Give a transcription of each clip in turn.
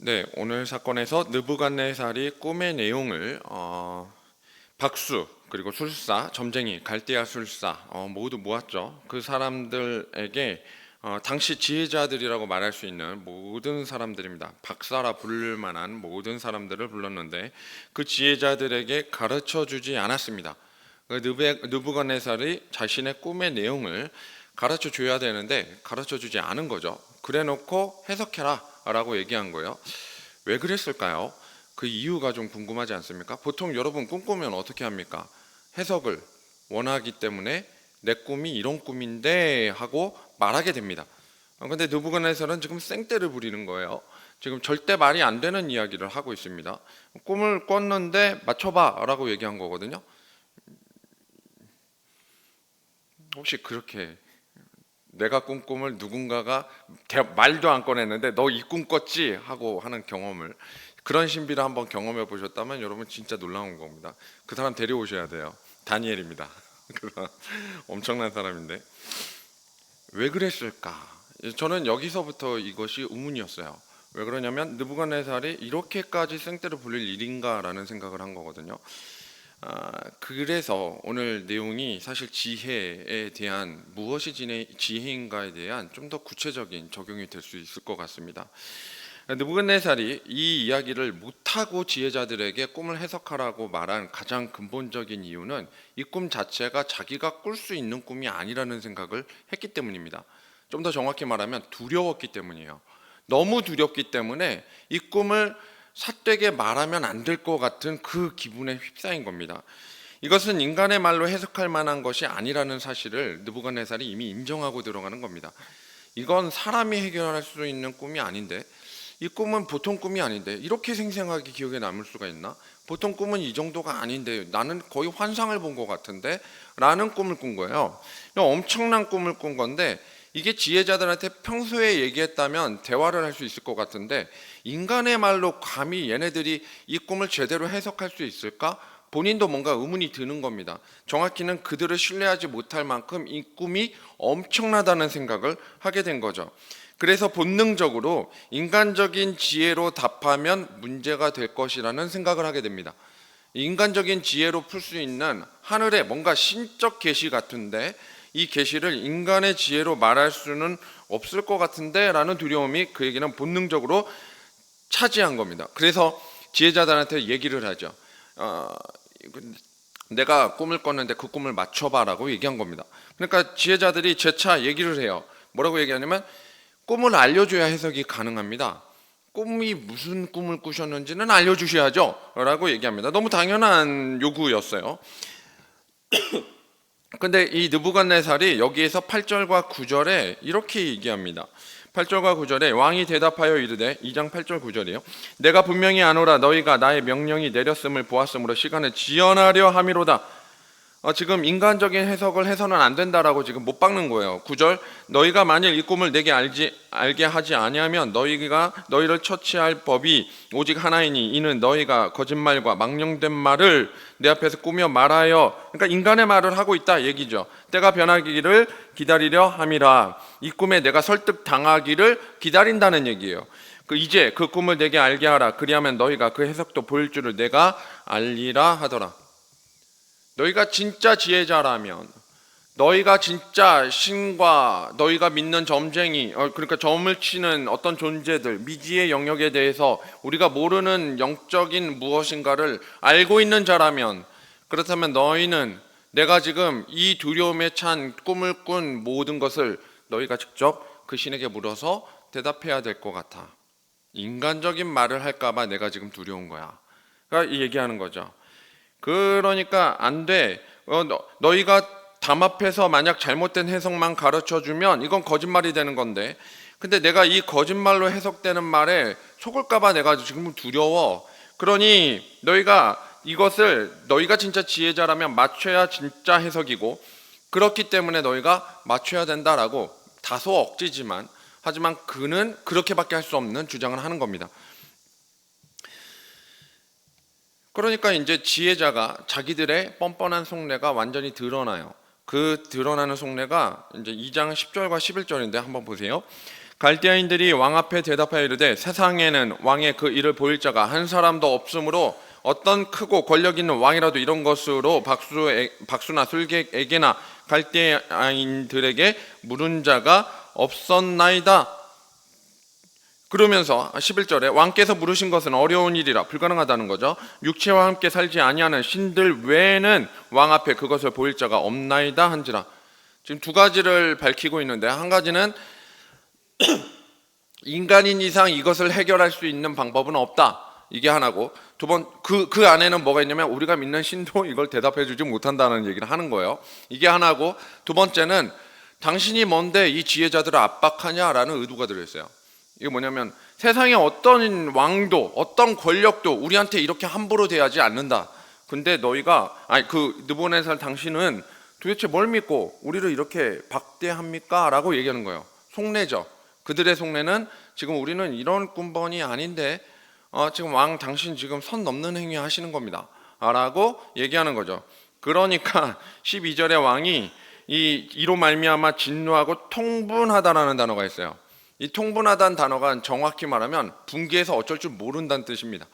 네, 오늘 사건에서 느부갓네살이 꿈의 내용을 박수 그리고 술사, 점쟁이, 갈대아 술사 모두 모았죠. 그 사람들에게 당시 지혜자들이라고 말할 수 있는 모든 사람들입니다. 박사라 부를 만한 모든 사람들을 불렀는데 그 지혜자들에게 가르쳐주지 않았습니다. 느부갓네살이 자신의 꿈의 내용을 가르쳐 줘야 되는데 가르쳐 주지 않은 거죠. 그래 놓고 해석해라 라고 얘기한 거예요. 왜 그랬을까요? 그 이유가 좀 궁금하지 않습니까? 보통 여러분 꿈꾸면 어떻게 합니까? 해석을 원하기 때문에 내 꿈이 이런 꿈인데 하고 말하게 됩니다. 근데 느부갓네살은 지금 생떼를 부리는 거예요. 지금 절대 말이 안 되는 이야기를 하고 있습니다. 꿈을 꿨는데 맞춰봐 라고 얘기한 거거든요. 혹시 그렇게 내가 꾼 꿈을 누군가가 말도 안 꺼냈는데 너 이 꿈 꿨지? 하고 하는 경험을, 그런 신비를 한번 경험해 보셨다면 여러분 진짜 놀라운 겁니다. 그 사람 데려오셔야 돼요. 다니엘입니다. 그 사람 엄청난 사람인데 왜 그랬을까? 저는 여기서부터 이것이 의문이었어요. 왜 그러냐면 느부갓네살이 이렇게까지 생떼를 부릴 일인가라는 생각을 한 거거든요. 그래서 오늘 내용이 사실 지혜에 대한, 무엇이 지혜인가에 대한 좀 더 구체적인 적용이 될 수 있을 것 같습니다. 느부갓네살이 이 이야기를 못하고 지혜자들에게 꿈을 해석하라고 말한 가장 근본적인 이유는 이 꿈 자체가 자기가 꿀 수 있는 꿈이 아니라는 생각을 했기 때문입니다. 좀 더 정확히 말하면 두려웠기 때문이에요. 너무 두렵기 때문에 이 꿈을 삿되게 말하면 안 될 것 같은 그 기분에 휩싸인 겁니다. 이것은 인간의 말로 해석할 만한 것이 아니라는 사실을 느부갓네살이 이미 인정하고 들어가는 겁니다. 이건 사람이 해결할 수 있는 꿈이 아닌데, 이 꿈은 보통 꿈이 아닌데 이렇게 생생하게 기억에 남을 수가 있나? 보통 꿈은 이 정도가 아닌데 나는 거의 환상을 본 것 같은데 라는 꿈을 꾼 거예요. 엄청난 꿈을 꾼 건데 이게 지혜자들한테 평소에 얘기했다면 대화를 할 수 있을 것 같은데 인간의 말로 감히 얘네들이 이 꿈을 제대로 해석할 수 있을까? 본인도 뭔가 의문이 드는 겁니다. 정확히는 그들을 신뢰하지 못할 만큼 이 꿈이 엄청나다는 생각을 하게 된 거죠. 그래서 본능적으로 인간적인 지혜로 답하면 문제가 될 것이라는 생각을 하게 됩니다. 인간적인 지혜로 풀 수 있는 하늘의 뭔가 신적 계시 같은데 이 계시를 인간의 지혜로 말할 수는 없을 것 같은데 라는 두려움이 그에게는 본능적으로 차지한 겁니다. 그래서 지혜자들한테 얘기를 하죠. 내가 꿈을 꿨는데 그 꿈을 맞춰봐 라고 얘기한 겁니다. 그러니까 지혜자들이 재차 얘기를 해요. 뭐라고 얘기하냐면 꿈을 알려줘야 해석이 가능합니다. 꿈이 무슨 꿈을 꾸셨는지는 알려주셔야죠 라고 얘기합니다. 너무 당연한 요구였어요. 근데 이 느부갓네살이 여기에서 8절과 9절에 이렇게 얘기합니다. 8절과 9절에 왕이 대답하여 이르되, 2장 8절 9절이요. 내가 분명히 아노라 너희가 나의 명령이 내렸음을 보았으므로 시간을 지연하려 함이로다. 지금 인간적인 해석을 해서는 안 된다라고 지금 못 박는 거예요. 9절, 너희가 만일 이 꿈을 내게 알게 하지 아니하면 너희를 처치할 법이 오직 하나이니 이는 너희가 거짓말과 망령된 말을 내 앞에서 꾸며 말하여, 그러니까 인간의 말을 하고 있다 얘기죠. 때가 변하기를 기다리려 함이라. 이 꿈에 내가 설득당하기를 기다린다는 얘기예요. 이제 그 꿈을 내게 알게 하라. 그리하면 너희가 그 해석도 보일 줄을 내가 알리라 하더라. 너희가 진짜 지혜자라면, 너희가 진짜 신과 너희가 믿는 점쟁이, 그러니까 점을 치는 어떤 존재들, 미지의 영역에 대해서 우리가 모르는 영적인 무엇인가를 알고 있는 자라면, 그렇다면 너희는 내가 지금 이 두려움에 찬 꿈을 꾼 모든 것을 너희가 직접 그 신에게 물어서 대답해야 될 것 같아. 인간적인 말을 할까봐 내가 지금 두려운 거야. 그러니까 이 얘기하는 거죠. 그러니까 안 돼. 너희가 담합해서 만약 잘못된 해석만 가르쳐주면 이건 거짓말이 되는 건데, 근데 내가 이 거짓말로 해석되는 말에 속을까봐 내가 지금 두려워. 그러니 너희가 이것을, 너희가 진짜 지혜자라면 맞춰야 진짜 해석이고, 그렇기 때문에 너희가 맞춰야 된다라고 다소 억지지만, 하지만 그는 그렇게밖에 할 수 없는 주장을 하는 겁니다. 그러니까 이제 지혜자가 자기들의 뻔뻔한 속내가 완전히 드러나요. 그 드러나는 속내가 이제 2장 10절과 11절인데 한번 보세요. 갈대아인들이 왕 앞에 대답하여 이르되 세상에는 왕의 그 일을 보일 자가 한 사람도 없으므로 어떤 크고 권력 있는 왕이라도 이런 것으로 박수나 술객에게나 갈대아인들에게 물은 자가 없었나이다. 그러면서 11절에 왕께서 물으신 것은 어려운 일이라 불가능하다는 거죠. 육체와 함께 살지 아니하는 신들 외에는 왕 앞에 그것을 보일 자가 없나이다 한지라. 지금 두 가지를 밝히고 있는데, 한 가지는 인간인 이상 이것을 해결할 수 있는 방법은 없다, 이게 하나고, 두 번 그 안에는 뭐가 있냐면 우리가 믿는 신도 이걸 대답해 주지 못한다는 얘기를 하는 거예요. 이게 하나고, 두 번째는 당신이 뭔데 이 지혜자들을 압박하냐라는 의도가 들어있어요. 이게 뭐냐면 세상에 어떤 왕도 어떤 권력도 우리한테 이렇게 함부로 대하지 않는다. 근데 너희가 느부갓네살 당신은 도대체 뭘 믿고 우리를 이렇게 박대합니까? 라고 얘기하는 거예요. 속내죠. 그들의 속내는 지금 우리는 이런 꾼번이 아닌데 지금 왕 당신 지금 선 넘는 행위 하시는 겁니다 라고 얘기하는 거죠. 그러니까 12절에 왕이 이로 말미암아 진노하고 통분하다라는 단어가 있어요. 이 통분하다는 단어가 정확히 말하면 분개해서 어쩔 줄 모른다는 뜻입니다.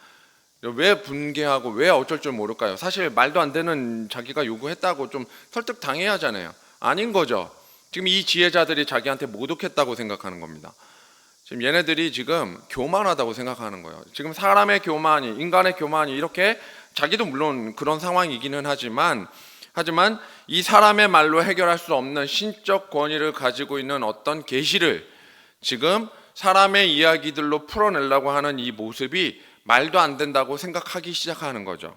왜 분개하고 왜 어쩔 줄 모를까요? 사실 말도 안 되는 자기가 요구했다고 좀 설득당해야 하잖아요. 아닌 거죠. 지금 이 지혜자들이 자기한테 모독했다고 생각하는 겁니다. 지금 얘네들이 지금 교만하다고 생각하는 거예요. 지금 사람의 교만이, 인간의 교만이 이렇게, 자기도 물론 그런 상황이기는 하지만 이 사람의 말로 해결할 수 없는 신적 권위를 가지고 있는 어떤 계시를 지금 사람의 이야기들로 풀어내려고 하는 이 모습이 말도 안 된다고 생각하기 시작하는 거죠.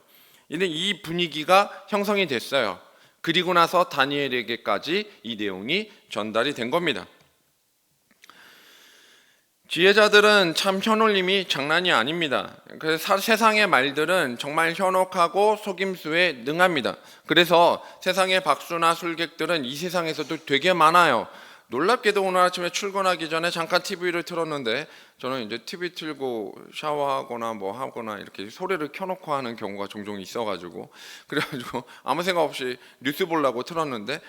이 분위기가 형성이 됐어요. 그리고 나서 다니엘에게까지 이 내용이 전달이 된 겁니다. 지혜자들은 참 현올림이 장난이 아닙니다. 그래서 세상의 말들은 정말 현혹하고 속임수에 능합니다. 그래서 세상의 박수나 술객들은 이 세상에서도 되게 많아요. 놀랍게도 오늘 아침에 출근하기 전에 잠깐 TV를 틀었는데, 저는 이제 TV 틀고 샤워하거나 뭐 하거나 이렇게 소리를 켜놓고 하는 경우가 종종 있어가지고, 그래가지고 아무 생각 없이 뉴스 보려고 틀었는데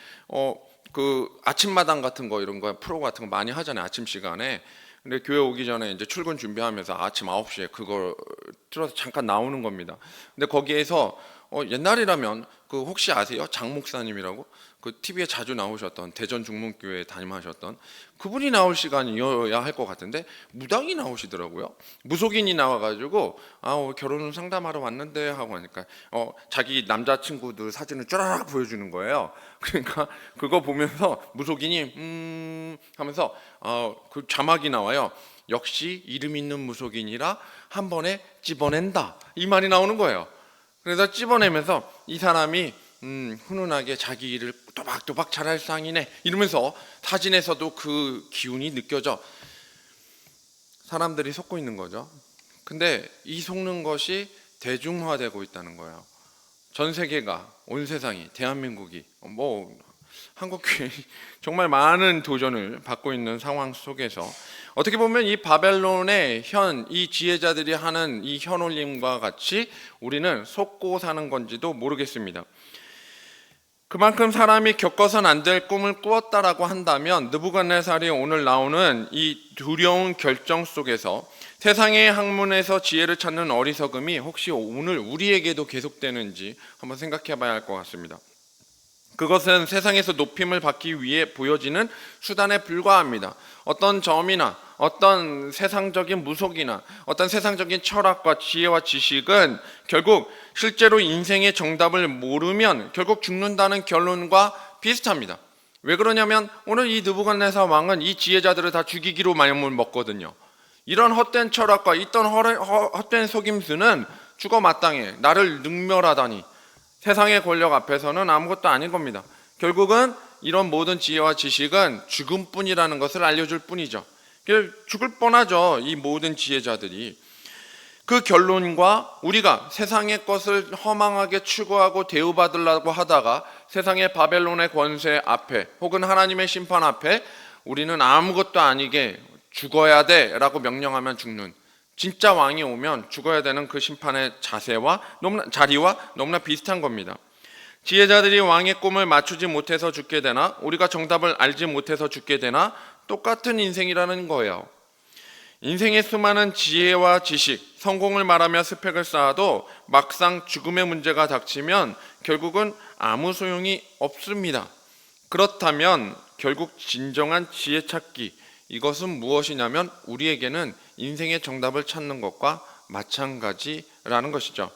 그 아침마당 같은 거, 이런 거 프로 같은 거 많이 하잖아요, 아침 시간에. 근데 교회 오기 전에 이제 출근 준비하면서 아침 9시에 그걸 틀어서 잠깐 나오는 겁니다. 근데 거기에서 옛날이라면 그 혹시 아세요? 장 목사님이라고 그 TV에 자주 나오셨던, 대전 중문교회 담임하셨던 그분이 나올 시간이어야 할 것 같은데 무당이 나오시더라고요. 무속인이 나와가지고 결혼 상담하러 왔는데 하고 하니까 자기 남자친구들 사진을 쭈라락 보여주는 거예요. 그러니까 그거 보면서 무속인이 하면서 그 자막이 나와요. 역시 이름 있는 무속인이라 한 번에 찝어낸다, 이 말이 나오는 거예요. 그래서 찝어내면서 이 사람이 훈훈하게 자기 일을 또박또박 잘할 상이네 이러면서 사진에서도 그 기운이 느껴져. 사람들이 속고 있는 거죠. 근데 이 속는 것이 대중화되고 있다는 거예요. 전 세계가, 온 세상이, 대한민국이, 한국교회 정말 많은 도전을 받고 있는 상황 속에서 어떻게 보면 이 바벨론의 이 지혜자들이 하는 이 현올림과 같이 우리는 속고 사는 건지도 모르겠습니다. 그만큼 사람이 겪어서는 안 될 꿈을 꾸었다라고 한다면 느부갓네살이 오늘 나오는 이 두려운 결정 속에서 세상의 학문에서 지혜를 찾는 어리석음이 혹시 오늘 우리에게도 계속되는지 한번 생각해 봐야 할 것 같습니다. 그것은 세상에서 높임을 받기 위해 보여지는 수단에 불과합니다. 어떤 점이나 어떤 세상적인 무속이나 어떤 세상적인 철학과 지혜와 지식은 결국 실제로 인생의 정답을 모르면 결국 죽는다는 결론과 비슷합니다. 왜 그러냐면 오늘 이 느부갓네살 왕은 이 지혜자들을 다 죽이기로 마음을 먹거든요. 이런 헛된 철학과 있던 헛된 속임수는 죽어 마땅해. 나를 능멸하다니. 세상의 권력 앞에서는 아무것도 아닌 겁니다. 결국은 이런 모든 지혜와 지식은 죽음뿐이라는 것을 알려줄 뿐이죠. 죽을 뻔하죠, 이 모든 지혜자들이. 그 결론과 우리가 세상의 것을 허망하게 추구하고 대우받으려고 하다가 세상의 바벨론의 권세 앞에 혹은 하나님의 심판 앞에 우리는 아무것도 아니게 죽어야 돼 라고 명령하면 죽는, 진짜 왕이 오면 죽어야 되는 그 심판의 자리와 너무나 비슷한 겁니다. 지혜자들이 왕의 꿈을 맞추지 못해서 죽게 되나, 우리가 정답을 알지 못해서 죽게 되나, 똑같은 인생이라는 거예요. 인생의 수많은 지혜와 지식, 성공을 말하며 스펙을 쌓아도 막상 죽음의 문제가 닥치면 결국은 아무 소용이 없습니다. 그렇다면 결국 진정한 지혜 찾기, 이것은 무엇이냐면 우리에게는 인생의 정답을 찾는 것과 마찬가지라는 것이죠.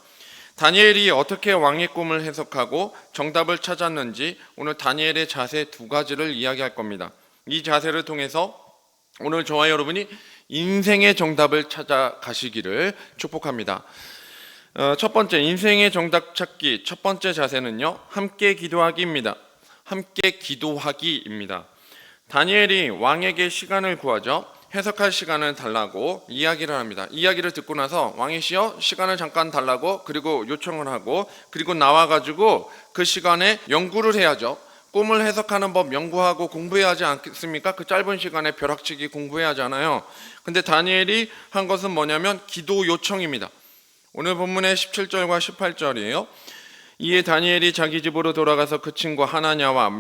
다니엘이 어떻게 왕의 꿈을 해석하고 정답을 찾았는지 오늘 다니엘의 자세 두 가지를 이야기할 겁니다. 이 자세를 통해서 오늘 저와 여러분이 인생의 정답을 찾아가시기를 축복합니다. 첫 번째, 인생의 정답 찾기 첫 번째 자세는요, 함께 기도하기입니다. 함께 기도하기입니다. 다니엘이 왕에게 시간을 구하죠. 해석할 시간을 달라고 이야기를 합니다. 이야기를 듣고 나서 왕이시여 시간을 잠깐 달라고 그리고 요청을 하고 그리고 나와가지고 그 시간에 연구를 해야죠. 꿈을 해석하는 법 연구하고 공부해야 하지 않겠습니까? 그 짧은 시간에 벼락치기 공부해야 하잖아요. 근데 다니엘이 한 것은 뭐냐면 기도 요청입니다. 오늘 본문의 17절과 18절이에요. 이에 다니엘이 자기 집으로 돌아가서 그 친구 하나냐와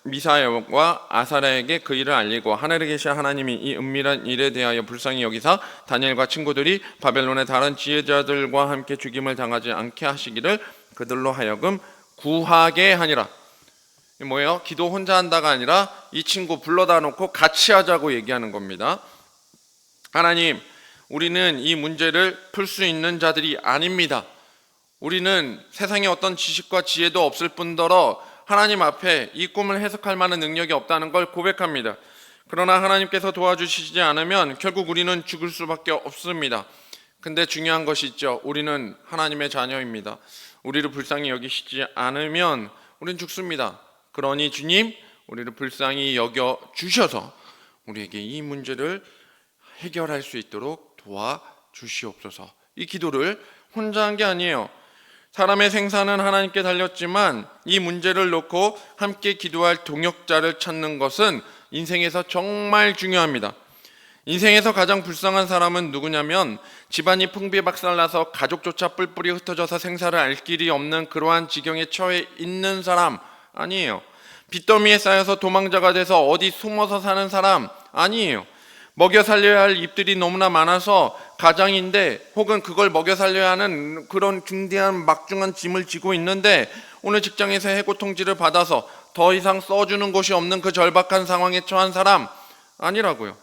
미사엘과 아사랴에게 그 일을 알리고 하늘에 계신 하나님이 이 은밀한 일에 대하여 불쌍히 여기사 다니엘과 친구들이 바벨론의 다른 지혜자들과 함께 죽임을 당하지 않게 하시기를 그들로 하여금 구하게 하니라. 뭐예요? 기도 혼자 한다가 아니라 이 친구 불러다 놓고 같이 하자고 얘기하는 겁니다. 하나님, 우리는 이 문제를 풀 수 있는 자들이 아닙니다. 우리는 세상에 어떤 지식과 지혜도 없을 뿐더러 하나님 앞에 이 꿈을 해석할 만한 능력이 없다는 걸 고백합니다. 그러나 하나님께서 도와주시지 않으면 결국 우리는 죽을 수밖에 없습니다. 근데 중요한 것이 있죠. 우리는 하나님의 자녀입니다. 우리를 불쌍히 여기시지 않으면 우리는 죽습니다. 그러니 주님, 우리를 불쌍히 여겨 주셔서 우리에게 이 문제를 해결할 수 있도록 도와주시옵소서. 이 기도를 혼자 한 게 아니에요. 사람의 생사는 하나님께 달렸지만 이 문제를 놓고 함께 기도할 동역자를 찾는 것은 인생에서 정말 중요합니다. 인생에서 가장 불쌍한 사람은 누구냐면 집안이 풍비박살나서 가족조차 뿔뿔이 흩어져서 생사를 알 길이 없는 그러한 지경에 처해 있는 사람 아니에요. 빚더미에 쌓여서 도망자가 돼서 어디 숨어서 사는 사람 아니에요. 먹여 살려야 할 입들이 너무나 많아서 가장인데 혹은 그걸 먹여 살려야 하는 그런 중대한 막중한 짐을 지고 있는데 오늘 직장에서 해고 통지를 받아서 더 이상 써주는 곳이 없는 그 절박한 상황에 처한 사람 아니라고요.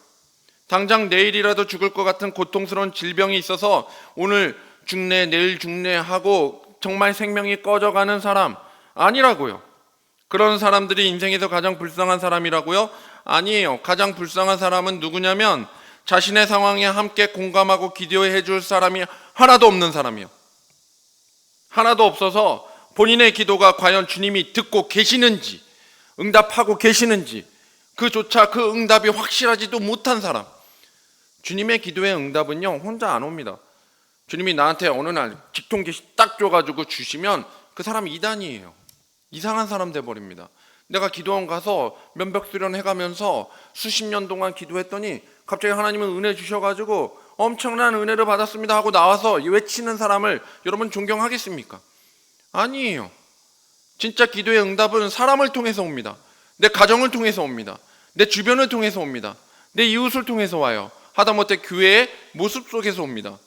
당장 내일이라도 죽을 것 같은 고통스러운 질병이 있어서 오늘 죽네 내일 죽네 하고 정말 생명이 꺼져가는 사람 아니라고요. 그런 사람들이 인생에서 가장 불쌍한 사람이라고요? 아니에요. 가장 불쌍한 사람은 누구냐면 자신의 상황에 함께 공감하고 기도해 줄 사람이 하나도 없는 사람이요. 하나도 없어서 본인의 기도가 과연 주님이 듣고 계시는지 응답하고 계시는지 그조차 그 응답이 확실하지도 못한 사람. 주님의 기도의 응답은요 혼자 안 옵니다. 주님이 나한테 어느 날 직통계시 딱 줘가지고 주시면 그 사람 이단이에요. 이상한 사람 돼버립니다. 내가 기도원 가서 면벽 수련해가면서 수십 년 동안 기도했더니 갑자기 하나님은 은혜 주셔가지고 엄청난 은혜를 받았습니다 하고 나와서 외치는 사람을 여러분 존경하겠습니까? 아니에요. 진짜 기도의 응답은 사람을 통해서 옵니다. 내 가정을 통해서 옵니다. 내 주변을 통해서 옵니다. 내 이웃을 통해서 와요. 하다못해 교회의 모습 속에서 옵니다.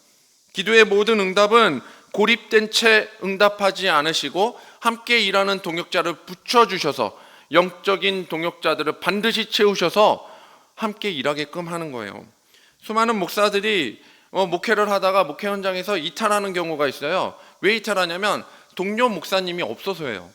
기도의 모든 응답은 고립된 채 응답하지 않으시고 함께 일하는 동역자를 붙여주셔서 영적인 동역자들을 반드시 채우셔서 함께 일하게끔 하는 거예요. 수많은 목사들이 목회를 하다가 목회 현장에서 이탈하는 경우가 있어요. 왜 이탈하냐면 동료 목사님이 없어서예요.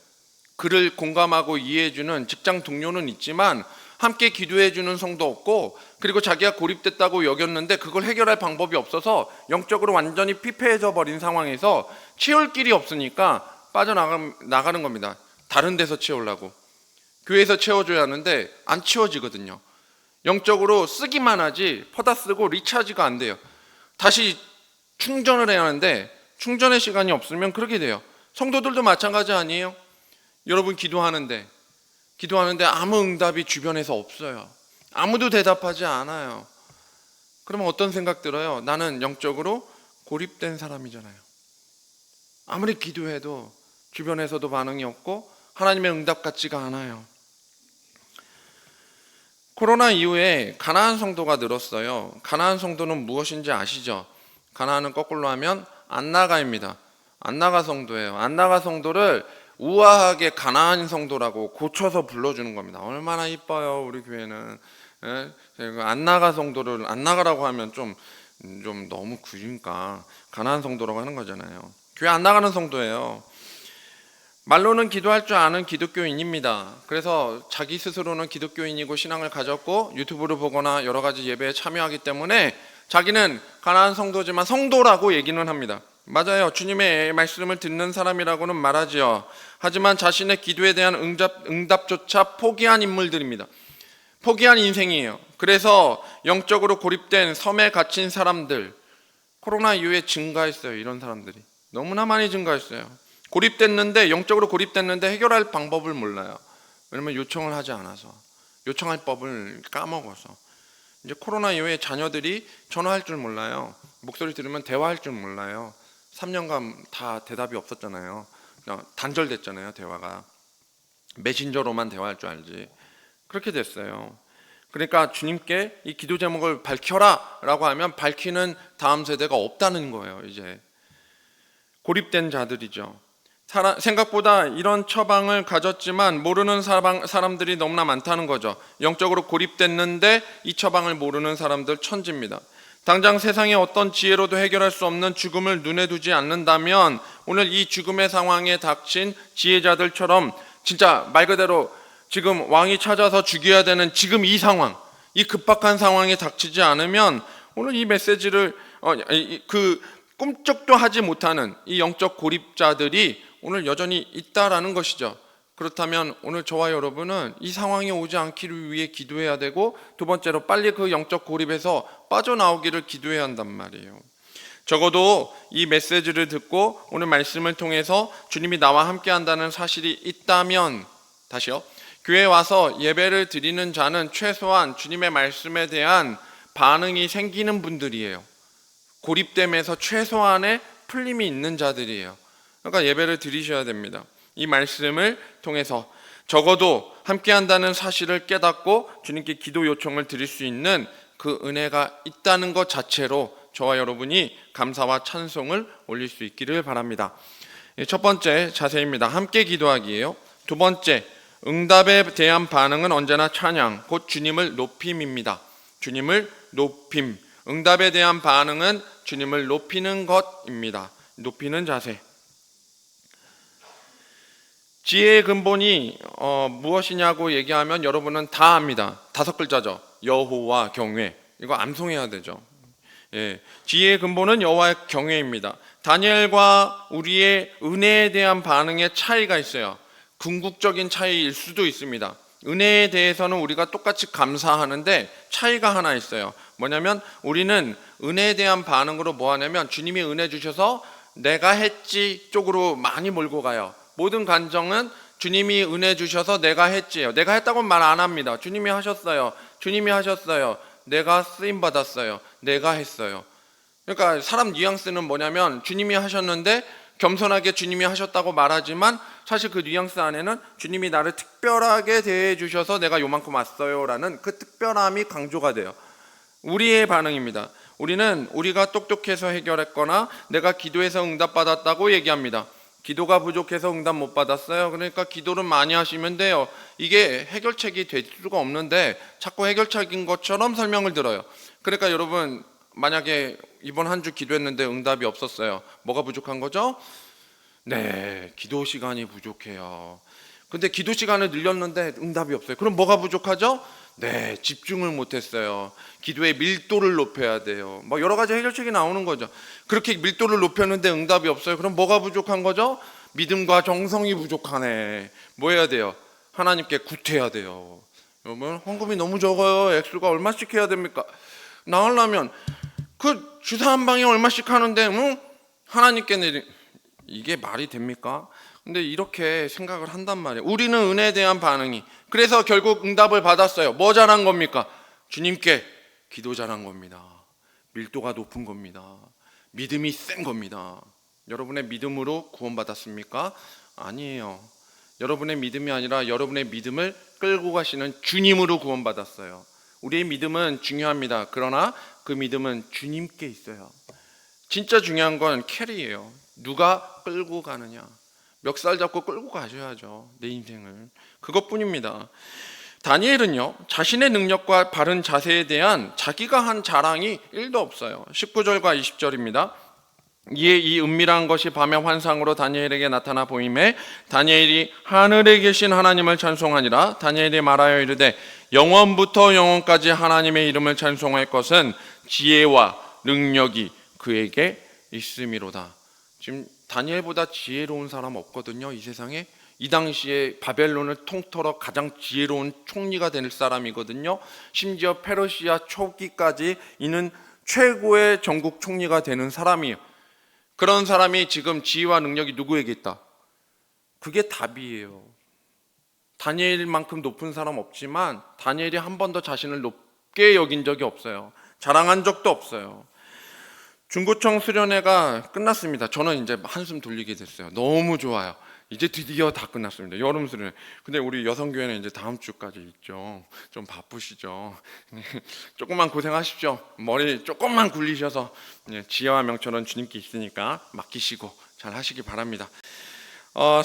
그를 공감하고 이해해주는 직장 동료는 있지만 함께 기도해주는 성도 없고 그리고 자기가 고립됐다고 여겼는데 그걸 해결할 방법이 없어서 영적으로 완전히 피폐해져 버린 상황에서 채울 길이 없으니까 빠져나가는 겁니다. 다른 데서 채우려고. 교회에서 채워줘야 하는데 안 채워지거든요. 영적으로 쓰기만 하지 퍼다 쓰고 리차지가 안 돼요. 다시 충전을 해야 하는데 충전의 시간이 없으면 그렇게 돼요. 성도들도 마찬가지 아니에요? 여러분 기도하는데 아무 응답이 주변에서 없어요. 아무도 대답하지 않아요. 그러면 어떤 생각 들어요? 나는 영적으로 고립된 사람이잖아요. 아무리 기도해도 주변에서도 반응이 없고 하나님의 응답 같지가 않아요. 코로나 이후에 가나안 성도가 늘었어요. 가나안 성도는 무엇인지 아시죠? 가나안은 거꾸로 하면 안나가입니다. 안나가 성도예요. 안나가 성도를 우아하게 가나안 성도라고 고쳐서 불러주는 겁니다. 얼마나 이뻐요, 우리 교회는. 예? 안나가 성도를 안나가라고 하면 좀 너무 그러니까 가나안 성도라고 하는 거잖아요. 교회 안 나가는 성도예요. 말로는 기도할 줄 아는 기독교인입니다. 그래서 자기 스스로는 기독교인이고 신앙을 가졌고 유튜브를 보거나 여러 가지 예배에 참여하기 때문에 자기는 가나안 성도지만 성도라고 얘기는 합니다. 맞아요. 주님의 말씀을 듣는 사람이라고는 말하지요. 하지만 자신의 기도에 대한 응답조차 포기한 인물들입니다. 포기한 인생이에요. 그래서 영적으로 고립된 섬에 갇힌 사람들, 코로나 이후에 증가했어요. 이런 사람들이 너무나 많이 증가했어요. 고립됐는데, 영적으로 고립됐는데 해결할 방법을 몰라요. 왜냐면 요청을 하지 않아서, 요청할 법을 까먹어서. 이제 코로나 이후에 자녀들이 전화할 줄 몰라요. 목소리 들으면 대화할 줄 몰라요. 3년간 다 대답이 없었잖아요. 그냥 단절됐잖아요. 대화가 메신저로만 대화할 줄 알지. 그렇게 됐어요. 그러니까 주님께 이 기도 제목을 밝혀라 라고 하면 밝히는 다음 세대가 없다는 거예요. 이제 고립된 자들이죠. 생각보다 이런 처방을 가졌지만 모르는 사람들이 너무나 많다는 거죠. 영적으로 고립됐는데 이 처방을 모르는 사람들 천지입니다. 당장 세상의 어떤 지혜로도 해결할 수 없는 죽음을 눈에 두지 않는다면 오늘 이 죽음의 상황에 닥친 지혜자들처럼 진짜 말 그대로 지금 왕이 찾아서 죽여야 되는 지금 이 상황, 이 급박한 상황에 닥치지 않으면 오늘 이 메시지를 꿈쩍도 하지 못하는 이 영적 고립자들이 오늘 여전히 있다라는 것이죠. 그렇다면 오늘 저와 여러분은 이 상황이 오지 않기를 위해 기도해야 되고, 두 번째로 빨리 그 영적 고립에서 빠져나오기를 기도해야 한단 말이에요. 적어도 이 메시지를 듣고 오늘 말씀을 통해서 주님이 나와 함께 한다는 사실이 있다면, 다시요, 교회에 와서 예배를 드리는 자는 최소한 주님의 말씀에 대한 반응이 생기는 분들이에요. 고립됨에서 최소한의 풀림이 있는 자들이에요. 그러니까 예배를 드리셔야 됩니다. 이 말씀을 통해서 적어도 함께 한다는 사실을 깨닫고 주님께 기도 요청을 드릴 수 있는 그 은혜가 있다는 것 자체로 저와 여러분이 감사와 찬송을 올릴 수 있기를 바랍니다. 첫 번째 자세입니다. 함께 기도하기예요. 두 번째, 응답에 대한 반응은 언제나 찬양, 곧 주님을 높임입니다. 주님을 높임. 응답에 대한 반응은 주님을 높이는 것입니다. 높이는 자세. 지혜의 근본이 무엇이냐고 얘기하면 여러분은 다 압니다. 5글자죠. 여호와 경외. 이거 암송해야 되죠. 예, 지혜의 근본은 여호와의 경외입니다. 다니엘과 우리의 은혜에 대한 반응의 차이가 있어요. 궁극적인 차이일 수도 있습니다. 은혜에 대해서는 우리가 똑같이 감사하는데 차이가 하나 있어요. 뭐냐면 우리는 은혜에 대한 반응으로 뭐 하냐면 주님이 은혜 주셔서 내가 했지 쪽으로 많이 몰고 가요. 모든 간정은 주님이 은혜 주셔서 내가 했지예요. 내가 했다고는 말 안 합니다. 주님이 하셨어요. 주님이 하셨어요. 내가 쓰임 받았어요. 내가 했어요. 그러니까 사람 뉘앙스는 뭐냐면 주님이 하셨는데 겸손하게 주님이 하셨다고 말하지만 사실 그 뉘앙스 안에는 주님이 나를 특별하게 대해 주셔서 내가 요만큼 왔어요 라는 그 특별함이 강조가 돼요. 우리의 반응입니다. 우리는 우리가 똑똑해서 해결했거나 내가 기도해서 응답받았다고 얘기합니다. 기도가 부족해서 응답 못 받았어요. 그러니까 기도를 많이 하시면 돼요. 이게 해결책이 될 수가 없는데 자꾸 해결책인 것처럼 설명을 들어요. 그러니까 여러분, 만약에 이번 한 주 기도했는데 응답이 없었어요. 뭐가 부족한 거죠? 네, 기도 시간이 부족해요. 근데 기도 시간을 늘렸는데 응답이 없어요. 그럼 뭐가 부족하죠? 네, 집중을 못했어요. 기도의 밀도를 높여야 돼요. 뭐 여러 가지 해결책이 나오는 거죠. 그렇게 밀도를 높였는데 응답이 없어요. 그럼 뭐가 부족한 거죠? 믿음과 정성이 부족하네. 뭐 해야 돼요? 하나님께 구태해야 돼요. 여러분, 헌금이 너무 적어요. 액수가 얼마씩 해야 됩니까? 나으려면 그 주사 한 방에 얼마씩 하는데 하나님께 이게 말이 됩니까? 근데 이렇게 생각을 한단 말이에요. 우리는 은혜에 대한 반응이, 그래서 결국 응답을 받았어요. 뭐 잘한 겁니까? 주님께 기도 잘한 겁니다. 밀도가 높은 겁니다. 믿음이 센 겁니다. 여러분의 믿음으로 구원받았습니까? 아니에요. 여러분의 믿음이 아니라 여러분의 믿음을 끌고 가시는 주님으로 구원받았어요. 우리의 믿음은 중요합니다. 그러나 그 믿음은 주님께 있어요. 진짜 중요한 건 캐리예요. 누가 끌고 가느냐. 멱살 잡고 끌고 가셔야죠. 내 인생을. 그것뿐입니다. 다니엘은요, 자신의 능력과 바른 자세에 대한 자기가 한 자랑이 1도 없어요. 19절과 20절입니다. 이에 이 은밀한 것이 밤의 환상으로 다니엘에게 나타나 보임에 다니엘이 하늘에 계신 하나님을 찬송하니라. 다니엘이 말하여 이르되 영원부터 영원까지 하나님의 이름을 찬송할 것은 지혜와 능력이 그에게 있음이로다. 지금 다니엘보다 지혜로운 사람 없거든요, 이 세상에. 이 당시에 바벨론을 통틀어 가장 지혜로운 총리가 될 사람이거든요. 심지어 페르시아 초기까지 이는 최고의 전국 총리가 되는 사람이에요. 그런 사람이 지금 지혜와 능력이 누구에게 있다? 그게 답이에요. 다니엘만큼 높은 사람 없지만 다니엘이 한 번도 자신을 높게 여긴 적이 없어요. 자랑한 적도 없어요. 중고청 수련회가 끝났습니다. 저는 이제 한숨 돌리게 됐어요. 너무 좋아요. 이제 드디어 다 끝났습니다. 여름 수련회. 근데 우리 여성교회는 이제 다음 주까지 있죠. 좀 바쁘시죠. 조금만 고생하십시오. 머리 조금만 굴리셔서 지혜와 명철은 주님께 있으니까 맡기시고 잘 하시기 바랍니다.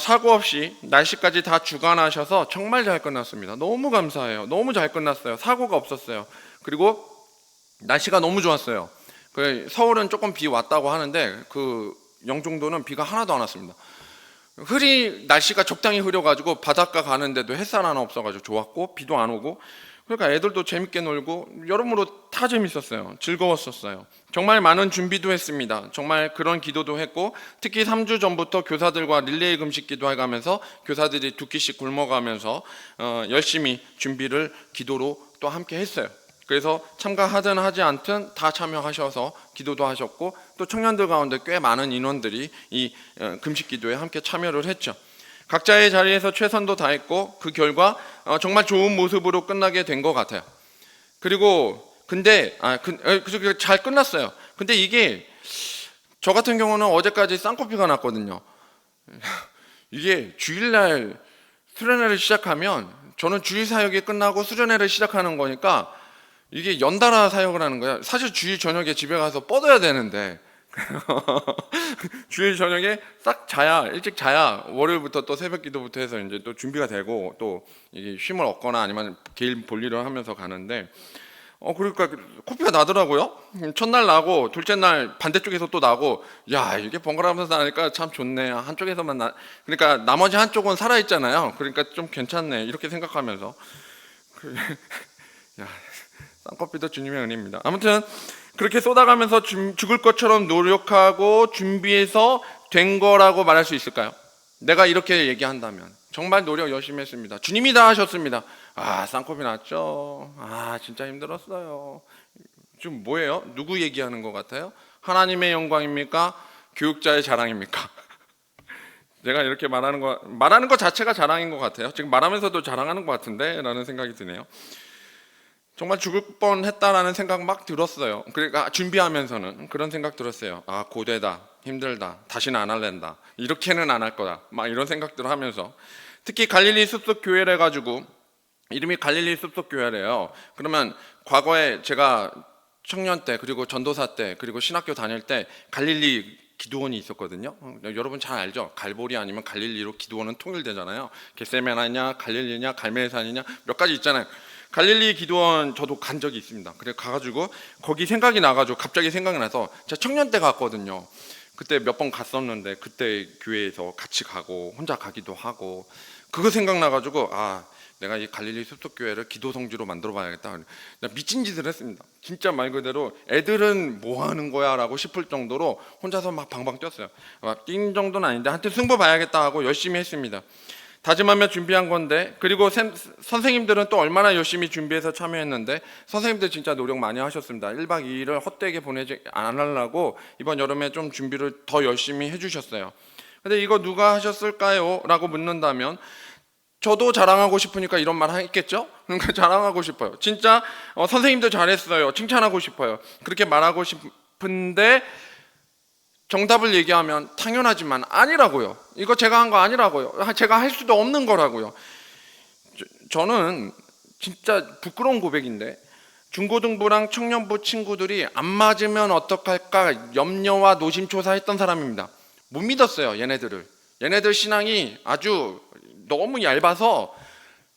사고 없이 날씨까지 다 주관하셔서 정말 잘 끝났습니다. 너무 감사해요. 너무 잘 끝났어요. 사고가 없었어요. 그리고 날씨가 너무 좋았어요. 서울은 조금 비 왔다고 하는데 그 영종도는 비가 하나도 안 왔습니다. 날씨가 적당히 흐려가지고 바닷가 가는데도 햇살 하나 없어가지고 좋았고 비도 안 오고, 그러니까 애들도 재밌게 놀고 여러모로 다 재밌었어요. 즐거웠었어요. 정말 많은 준비도 했습니다. 정말 그런 기도도 했고, 특히 3주 전부터 교사들과 릴레이 금식 기도해가면서 교사들이 두 끼씩 굶어가면서 열심히 준비를 기도로 또 함께 했어요. 그래서 참가하든 하지 않든 다 참여하셔서 기도도 하셨고, 또 청년들 가운데 꽤 많은 인원들이 이 금식 기도에 함께 참여를 했죠. 각자의 자리에서 최선도 다했고 그 결과 정말 좋은 모습으로 끝나게 된 것 같아요. 그리고 잘 끝났어요. 근데 이게 저 같은 경우는 어제까지 쌍코피가 났거든요. 이게 주일날 수련회를 시작하면, 저는 주일 사역이 끝나고 수련회를 시작하는 거니까 이게 연달아 사역을 하는 거야. 사실 주일 저녁에 집에 가서 뻗어야 되는데 주일 저녁에 싹 자야, 일찍 자야 월요일부터 또 새벽 기도부터 해서 이제 또 준비가 되고 또 이게 쉼을 얻거나 아니면 개인 볼일을 하면서 가는데 그러니까 코피가 나더라고요. 첫날 나고 둘째 날 반대쪽에서 또 나고, 야 이게 번갈아가면서 나니까 참 좋네. 한쪽에서만 그러니까 나머지 한쪽은 살아 있잖아요. 그러니까 좀 괜찮네 이렇게 생각하면서 야, 쌍꺼비도 주님의 은혜입니다. 아무튼 그렇게 쏟아가면서 죽을 것처럼 노력하고 준비해서 된 거라고 말할 수 있을까요? 내가 이렇게 얘기한다면 정말 노력 열심히 했습니다. 주님이 다 하셨습니다. 쌍꺼비 났죠. 진짜 힘들었어요. 지금 뭐예요? 누구 얘기하는 것 같아요? 하나님의 영광입니까? 교육자의 자랑입니까? 제가 이렇게 말하는 거 자체가 자랑인 것 같아요. 지금 말하면서도 자랑하는 것 같은데 라는 생각이 드네요. 정말 죽을 뻔했다라는 생각 막 들었어요. 그러니까 준비하면서는 그런 생각 들었어요. 고되다, 힘들다, 다시는 안 할랜다, 이렇게는 안 할 거다, 막 이런 생각들을 하면서, 특히 갈릴리 숲속 교회를 해가지고 이름이 갈릴리 숲속 교회래요. 그러면 과거에 제가 청년 때 그리고 전도사 때 그리고 신학교 다닐 때 갈릴리 기도원이 있었거든요. 여러분 잘 알죠? 갈보리 아니면 갈릴리로 기도원은 통일되잖아요. 겟세마네냐, 갈릴리냐, 갈멜산이냐 몇 가지 있잖아요. 갈릴리 기도원 저도 간 적이 있습니다. 그래 가가지고 거기 생각이 나가지고 갑자기 생각이 나서 제가 청년 때 갔거든요. 그때 몇 번 갔었는데 그때 교회에서 같이 가고 혼자 가기도 하고, 그거 생각나가지고 내가 이 갈릴리 숲속교회를 기도 성지로 만들어 봐야겠다. 미친 짓을 했습니다. 진짜 말 그대로 애들은 뭐 하는 거야 라고 싶을 정도로 혼자서 막 방방 뛰었어요. 뛴 정도는 아닌데 하여튼 승부 봐야겠다 하고 열심히 했습니다. 다짐하며 준비한 건데, 그리고 선생님들은 또 얼마나 열심히 준비해서 참여했는데, 선생님들 진짜 노력 많이 하셨습니다. 1박 2일을 헛되게 보내지 안 하려고 이번 여름에 좀 준비를 더 열심히 해주셨어요. 근데 이거 누가 하셨을까요? 라고 묻는다면 저도 자랑하고 싶으니까 이런 말 했겠죠? 그러니까 자랑하고 싶어요. 진짜 선생님들 잘했어요. 칭찬하고 싶어요. 그렇게 말하고 싶은데 정답을 얘기하면 당연하지만 아니라고요. 이거 제가 한 거 아니라고요. 제가 할 수도 없는 거라고요. 저는 진짜 부끄러운 고백인데 중고등부랑 청년부 친구들이 안 맞으면 어떡할까 염려와 노심초사했던 사람입니다. 못 믿었어요, 얘네들을. 얘네들 신앙이 아주 너무 얇아서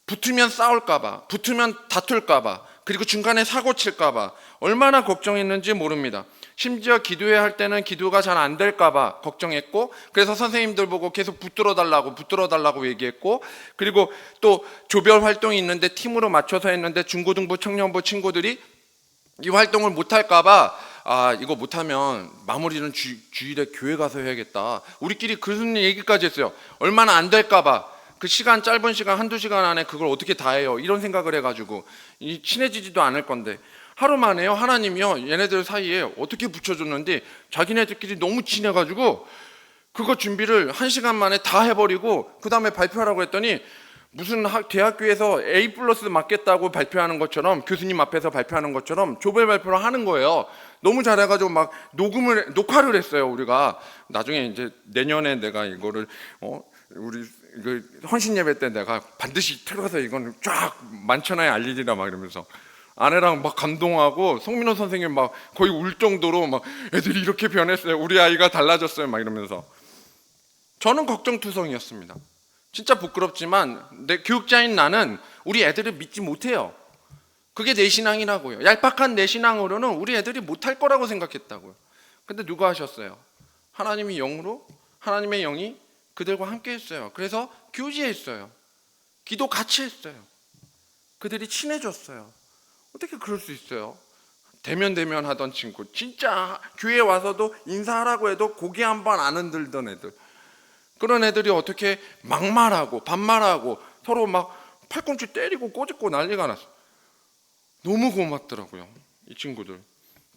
붙으면 싸울까봐, 붙으면 다툴까봐, 그리고 중간에 사고 칠까봐 얼마나 걱정했는지 모릅니다. 심지어 기도해야 할 때는 기도가 잘 안 될까봐 걱정했고, 그래서 선생님들 보고 계속 붙들어 달라고 얘기했고, 그리고 또 조별 활동이 있는데 팀으로 맞춰서 했는데 중고등부 청년부 친구들이 이 활동을 못할까봐 이거 못하면 마무리는 주일에 교회 가서 해야겠다. 우리끼리 그런 얘기까지 했어요. 얼마나 안 될까봐. 그 시간, 짧은 시간, 한두 시간 안에 그걸 어떻게 다 해요? 이런 생각을 해가지고 친해지지도 않을 건데 하루 만에요, 하나님이요, 얘네들 사이에 어떻게 붙여줬는데 자기네들끼리 너무 친해가지고 그거 준비를 1시간 만에 다 해버리고 그 다음에 발표하라고 했더니 무슨 대학교에서 A+ 맞겠다고 발표하는 것처럼, 교수님 앞에서 발표하는 것처럼 조별 발표를 하는 거예요. 너무 잘해가지고 막 녹화를 했어요. 우리가 나중에 이제 내년에 내가 이거를 우리 헌신 예배 때 내가 반드시 틀어서 이건 쫙 만천하에 알리리라 막 이러면서 아내랑 막 감동하고 송민호 선생님 막 거의 울 정도로 막 애들이 이렇게 변했어요. 우리 아이가 달라졌어요. 막 이러면서 저는 걱정투성이었습니다. 진짜 부끄럽지만 내 교육자인 나는 우리 애들을 믿지 못해요. 그게 내 신앙이라고요. 얄팍한 내 신앙으로는 우리 애들이 못할 거라고 생각했다고요. 근데 누가 하셨어요? 하나님이 영으로, 하나님의 영이 그들과 함께 했어요. 그래서 교제했어요. 기도 같이 했어요. 그들이 친해졌어요. 어떻게 그럴 수 있어요? 대면 하던 친구, 진짜 교회에 와서도 인사하라고 해도 고개 한 번 안 흔들던 애들, 그런 애들이 어떻게 막말하고 반말하고 서로 막 팔꿈치 때리고 꼬집고 난리가 났어요. 너무 고맙더라고요, 이 친구들.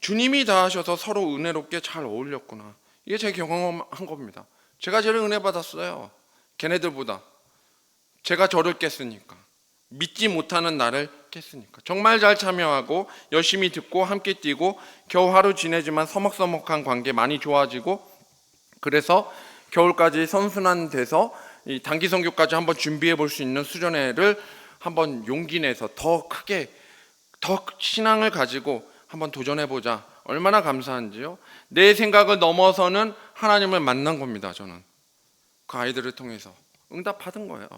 주님이 다 하셔서 서로 은혜롭게 잘 어울렸구나. 이게 제 경험한 겁니다. 제가 제일 은혜 받았어요. 걔네들보다. 제가 저를 깼으니까. 믿지 못하는 나를 깼으니까. 정말 잘 참여하고 열심히 듣고 함께 뛰고 겨우 하루 지내지만 서먹서먹한 관계 많이 좋아지고, 그래서 겨울까지 선순환 돼서 이 단기 선교까지 한번 준비해 볼 수 있는 수련의 애를 한번 용기 내서 더 크게, 더 신앙을 가지고 한번 도전해 보자. 얼마나 감사한지요. 내 생각을 넘어서는 하나님을 만난 겁니다. 저는 그 아이들을 통해서 응답 받은 거예요.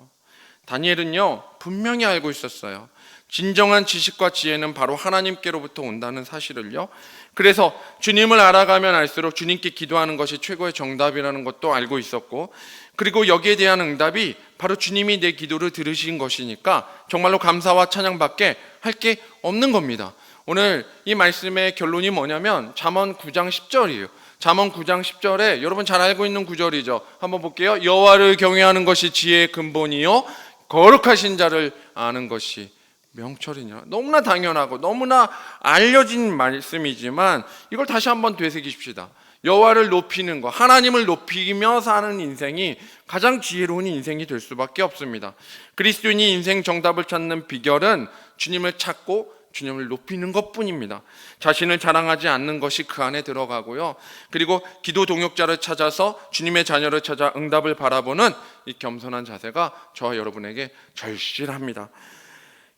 다니엘은요 분명히 알고 있었어요. 진정한 지식과 지혜는 바로 하나님께로부터 온다는 사실을요. 그래서 주님을 알아가면 알수록 주님께 기도하는 것이 최고의 정답이라는 것도 알고 있었고, 그리고 여기에 대한 응답이 바로 주님이 내 기도를 들으신 것이니까 정말로 감사와 찬양밖에 할 게 없는 겁니다. 오늘 이 말씀의 결론이 뭐냐면 잠언 9장 10절이에요. 잠언 9장 10절에 여러분 잘 알고 있는 구절이죠. 한번 볼게요. 여호와를 경외하는 것이 지혜의 근본이요 거룩하신 자를 아는 것이 명철이냐. 너무나 당연하고 너무나 알려진 말씀이지만 이걸 다시 한번 되새기십시다. 여호와를 높이는 것, 하나님을 높이며 사는 인생이 가장 지혜로운 인생이 될 수밖에 없습니다. 그리스도인이 인생 정답을 찾는 비결은 주님을 찾고 주님을 높이는 것뿐입니다. 자신을 자랑하지 않는 것이 그 안에 들어가고요. 그리고 기도 동역자를 찾아서 주님의 자녀를 찾아 응답을 바라보는 이 겸손한 자세가 저와 여러분에게 절실합니다.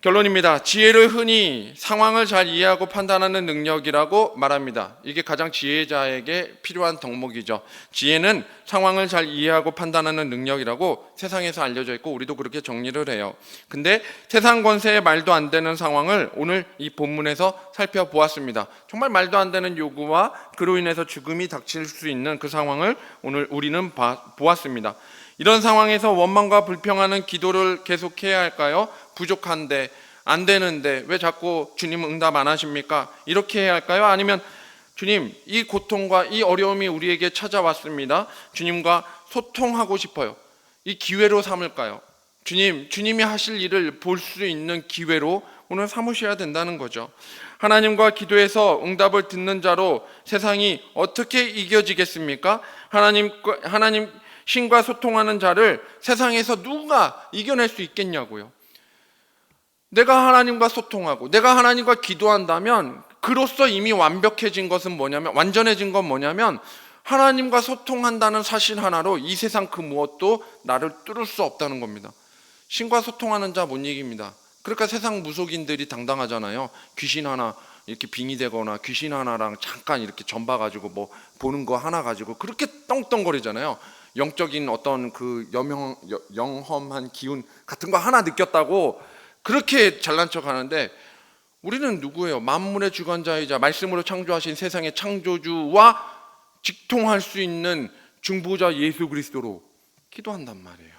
결론입니다. 지혜를 흔히 상황을 잘 이해하고 판단하는 능력이라고 말합니다. 이게 가장 지혜자에게 필요한 덕목이죠. 지혜는 상황을 잘 이해하고 판단하는 능력이라고 세상에서 알려져 있고 우리도 그렇게 정리를 해요. 근데 세상 권세에 말도 안 되는 상황을 오늘 이 본문에서 살펴보았습니다. 정말 말도 안 되는 요구와 그로 인해서 죽음이 닥칠 수 있는 그 상황을 오늘 우리는 보았습니다. 이런 상황에서 원망과 불평하는 기도를 계속해야 할까요? 부족한데, 안 되는데 왜 자꾸 주님은 응답 안 하십니까? 이렇게 해야 할까요? 아니면 주님, 이 고통과 이 어려움이 우리에게 찾아왔습니다. 주님과 소통하고 싶어요. 이 기회로 삼을까요? 주님이 하실 일을 볼 수 있는 기회로 오늘 삼으셔야 된다는 거죠. 하나님과 기도해서 응답을 듣는 자로 세상이 어떻게 이겨지겠습니까? 하나님 신과 소통하는 자를 세상에서 누가 이겨낼 수 있겠냐고요. 내가 하나님과 소통하고 내가 하나님과 기도한다면 그로써 이미 완벽해진 것은 뭐냐면, 완전해진 건 뭐냐면 하나님과 소통한다는 사실 하나로 이 세상 그 무엇도 나를 뚫을 수 없다는 겁니다. 신과 소통하는 자 못 이깁니다. 그러니까 세상 무속인들이 당당하잖아요. 귀신 하나 이렇게 빙의되거나 귀신 하나랑 잠깐 이렇게 전봐가지고 뭐 보는 거 하나 가지고 그렇게 떵떵거리잖아요. 영적인 어떤 그 영험한 기운 같은 거 하나 느꼈다고 그렇게 잘난 척 하는데, 우리는 누구예요? 만물의 주관자이자 말씀으로 창조하신 세상의 창조주와 직통할 수 있는 중보자 예수 그리스도로 기도한단 말이에요.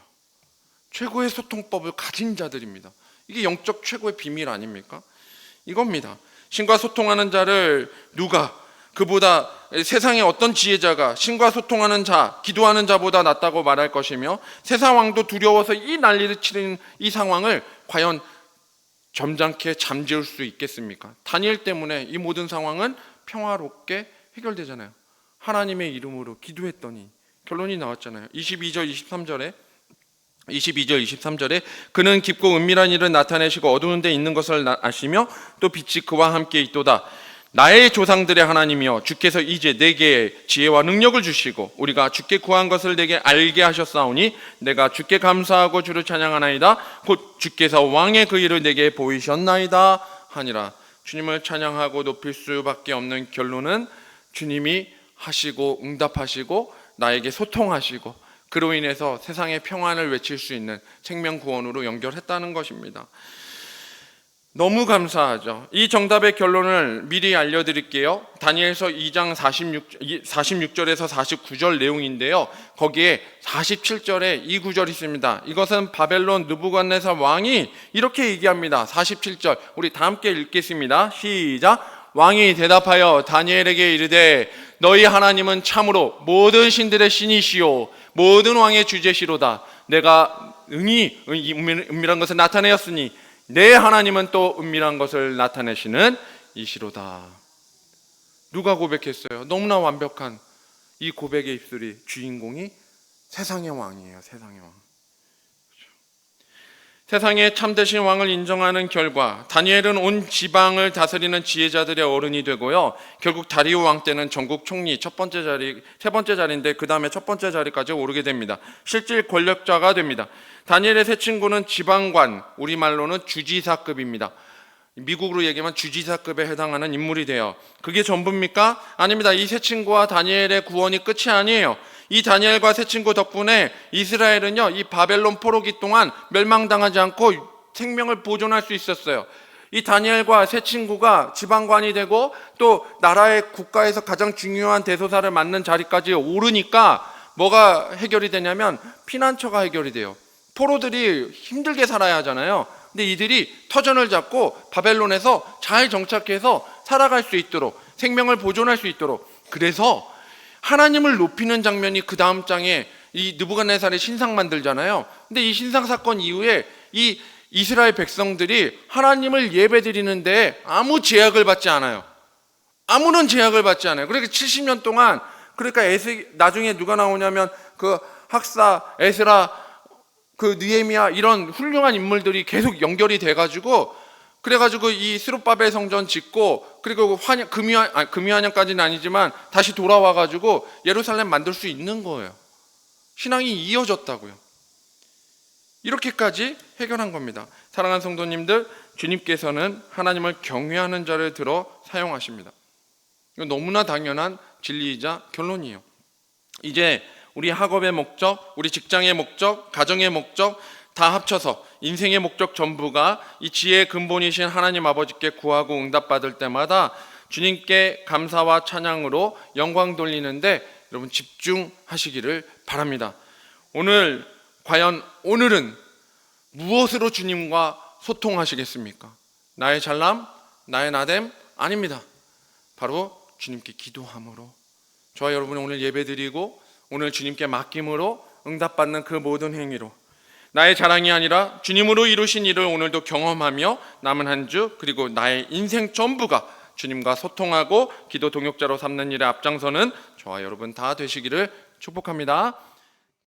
최고의 소통법을 가진 자들입니다. 이게 영적 최고의 비밀 아닙니까? 이겁니다. 신과 소통하는 자를 누가, 그보다 세상의 어떤 지혜자가 신과 소통하는 자, 기도하는 자보다 낫다고 말할 것이며, 세상 왕도 두려워서 이 난리를 치는 이 상황을 과연 점잖게 잠재울 수 있겠습니까? 다니엘 때문에 이 모든 상황은 평화롭게 해결되잖아요. 하나님의 이름으로 기도했더니 결론이 나왔잖아요. 22절 23절에 그는 깊고 은밀한 일을 나타내시고 어두운 데 있는 것을 아시며 또 빛이 그와 함께 있도다. 나의 조상들의 하나님이여, 주께서 이제 내게 지혜와 능력을 주시고 우리가 주께 구한 것을 내게 알게 하셨사오니 내가 주께 감사하고 주를 찬양하나이다. 곧 주께서 왕의 그 일을 내게 보이셨나이다 하니라. 주님을 찬양하고 높일 수밖에 없는 결론은 주님이 하시고 응답하시고 나에게 소통하시고 그로 인해서 세상의 평안을 외칠 수 있는 생명구원으로 연결했다는 것입니다. 너무 감사하죠. 이 정답의 결론을 미리 알려드릴게요. 다니엘서 2장 46절에서 49절 내용인데요. 거기에 47절에 이 구절이 있습니다. 이것은 바벨론 느부갓네살 왕이 이렇게 얘기합니다. 47절 우리 다 함께 읽겠습니다. 시작. 왕이 대답하여 다니엘에게 이르되 너희 하나님은 참으로 모든 신들의 신이시오 모든 왕의 주제시로다. 내가 응이 은밀한 것을 나타내었으니 내 하나님은 또 은밀한 것을 나타내시는 이시로다. 누가 고백했어요? 너무나 완벽한 이 고백의 입술이 주인공이 세상의 왕이에요. 세상의 왕. 세상의 참되신 왕을 인정하는 결과 다니엘은 온 지방을 다스리는 지혜자들의 어른이 되고요. 결국 다리오 왕 때는 전국 총리 세 번째 자리인데 그 다음에 첫 번째 자리까지 오르게 됩니다. 실질 권력자가 됩니다. 다니엘의 세 친구는 지방관, 우리말로는 주지사급입니다. 미국으로 얘기하면 주지사급에 해당하는 인물이 돼요. 그게 전부입니까? 아닙니다. 이 세 친구와 다니엘의 구원이 끝이 아니에요. 이 다니엘과 세 친구 덕분에 이스라엘은요, 이 바벨론 포로기 동안 멸망당하지 않고 생명을 보존할 수 있었어요. 이 다니엘과 세 친구가 지방관이 되고 또 나라의 국가에서 가장 중요한 대소사를 맡는 자리까지 오르니까 뭐가 해결이 되냐면 피난처가 해결이 돼요. 포로들이 힘들게 살아야 하잖아요. 근데 이들이 터전을 잡고 바벨론에서 잘 정착해서 살아갈 수 있도록, 생명을 보존할 수 있도록, 그래서 하나님을 높이는 장면이 그 다음 장에 이 느부갓네살의 신상 만들잖아요. 근데 이 신상 사건 이후에 이 이스라엘 백성들이 하나님을 예배드리는데 아무 제약을 받지 않아요. 아무런 제약을 받지 않아요. 그러니까 70년 동안, 그러니까 나중에 누가 나오냐면 그 학사, 에스라, 그 느헤미야 이런 훌륭한 인물들이 계속 연결이 돼가지고, 그래가지고 이 스룹바벨 성전 짓고, 그리고 금유한양까지는 아니지만 다시 돌아와가지고 예루살렘 만들 수 있는 거예요. 신앙이 이어졌다고요. 이렇게까지 해결한 겁니다. 사랑하는 성도님들, 주님께서는 하나님을 경외하는 자를 들어 사용하십니다. 이건 너무나 당연한 진리이자 결론이에요. 이제 우리 학업의 목적, 우리 직장의 목적, 가정의 목적 다 합쳐서 인생의 목적 전부가 이 지혜의 근본이신 하나님 아버지께 구하고 응답받을 때마다 주님께 감사와 찬양으로 영광 돌리는데 여러분 집중하시기를 바랍니다. 과연 오늘은 무엇으로 주님과 소통하시겠습니까? 나의 잘남, 나의 나됨? 아닙니다. 바로 주님께 기도함으로, 저와 여러분이 오늘 예배드리고 오늘 주님께 맡김으로 응답받는 그 모든 행위로, 나의 자랑이 아니라 주님으로 이루신 일을 오늘도 경험하며 남은 한 주, 그리고 나의 인생 전부가 주님과 소통하고 기도 동역자로 삼는 일에 앞장서는 저와 여러분 다 되시기를 축복합니다.